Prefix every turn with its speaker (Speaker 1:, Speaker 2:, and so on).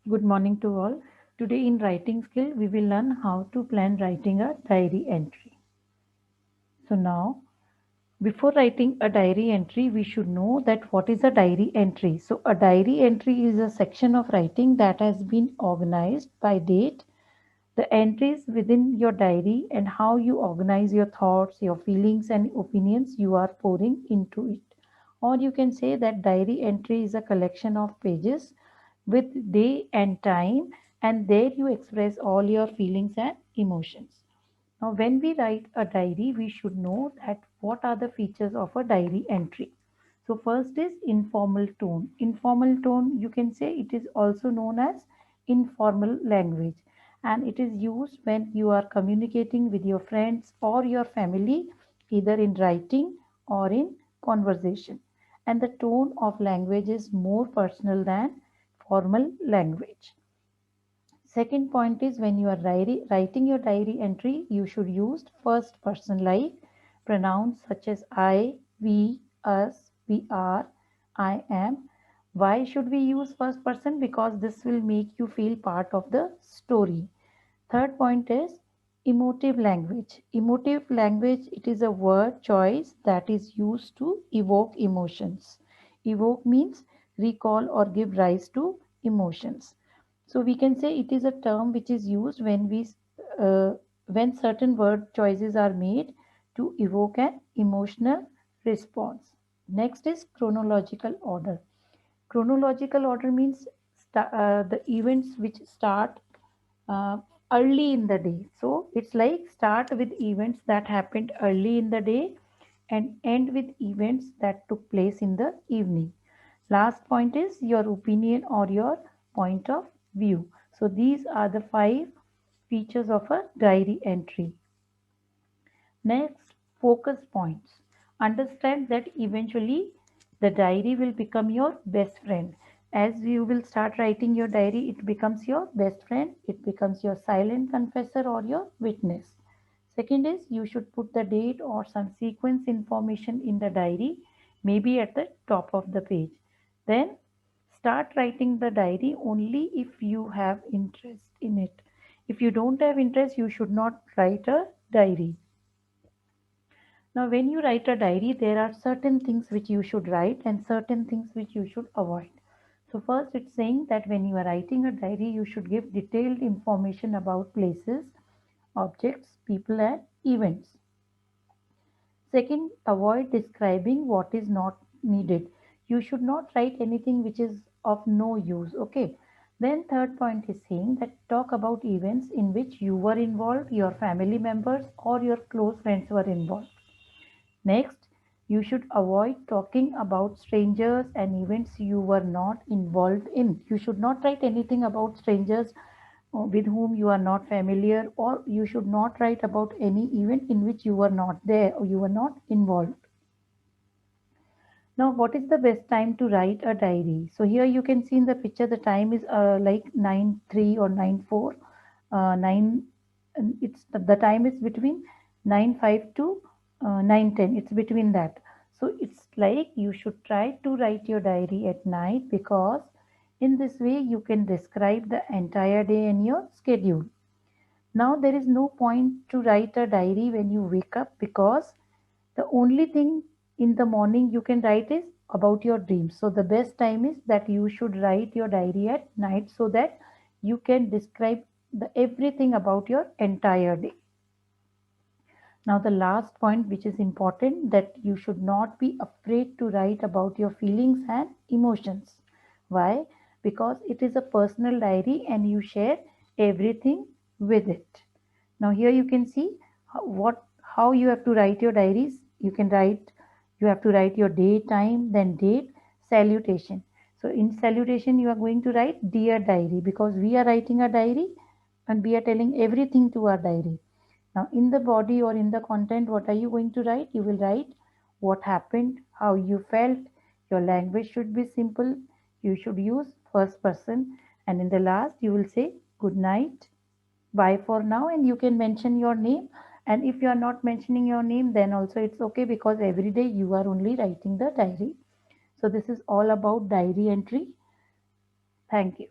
Speaker 1: Good morning to all. Today in writing skill, we will learn how to plan writing a diary entry. So now, before writing a diary entry, we should know that what is a diary entry. So a diary entry is a section of writing that has been organized by date, the entries within your diary and how you organize your thoughts, your feelings and opinions you are pouring into it. Or you can say that diary entry is a collection of pages with day and time, and there you express all your feelings and emotions. Now, when we write a diary, we should know that what are the features of a diary entry. So, first is informal tone. Informal tone, you can say it is also known as informal language, and it is used when you are communicating with your friends or your family, either in writing or in conversation. And the tone of language is more personal than formal language. Second point is when you are writing your diary entry, you should use first person like pronouns such as I, we, us, we are, I am. Why should we use first person? Because this will make you feel part of the story. Third point is emotive language. Emotive language, it is a word choice that is used to evoke emotions. Evoke means recall or give rise to emotions. So we can say it is a term which is used uh, when certain word choices are made to evoke an emotional response. Next is chronological order. Chronological order means the events which start uh, early in the day. So it's like start with events that happened early in the day and end with events that took place in the evening. Last point is your opinion or your point of view. So these are the five features of a diary entry. Next, focus points. Understand that eventually the diary will become your best friend. As you will start writing your diary, it becomes your best friend, it becomes your silent confessor or your witness. Second is you should put the date or some sequence information in the diary, maybe at the top of the page. Then start writing the diary only if you have interest in it. If you don't have interest, you should not write a diary. Now, when you write a diary, there are certain things which you should write and certain things which you should avoid. So, first, it's saying that when you are writing a diary, you should give detailed information about places, objects, people, and events. Second, avoid describing what is not needed. You should not write anything which is of no use. Okay. Then, third point is saying that talk about events in which you were involved, your family members, or your close friends were involved. Next, you should avoid talking about strangers and events you were not involved in. You should not write anything about strangers with whom you are not familiar, or you should not write about any event in which you were not there or you were not involved. Now, what is the best time to write a diary? So here you can see in the picture the time is like 9:03 or 9:04. 9 and it's the time is between 9:05 to 9:10. It's between that. So it's like you should try to write your diary at night, because in this way you can describe the entire day in your schedule. Now there is no point to write a diary when you wake up, because the only thing in the morning you can write is about your dreams. So the best time is that you should write your diary at night, so that you can describe everything about your entire day. Now the last point which is important, that you should not be afraid to write about your feelings and emotions. Why? Because it is a personal diary and you share everything with it. Now here you can see how you have to write your diaries. You have to write your day, time, then date, salutation. So in salutation you are going to write dear diary, because we are writing a diary and we are telling everything to our diary. Now in the body or in the content, what are you going to write? You will write what happened, how you felt. Your language should be simple. You should use first person, and in the last you will say good night, bye for now, and you can mention your name. And if you are not mentioning your name, then also it's okay, because every day you are only writing the diary. So this is all about diary entry. Thank you.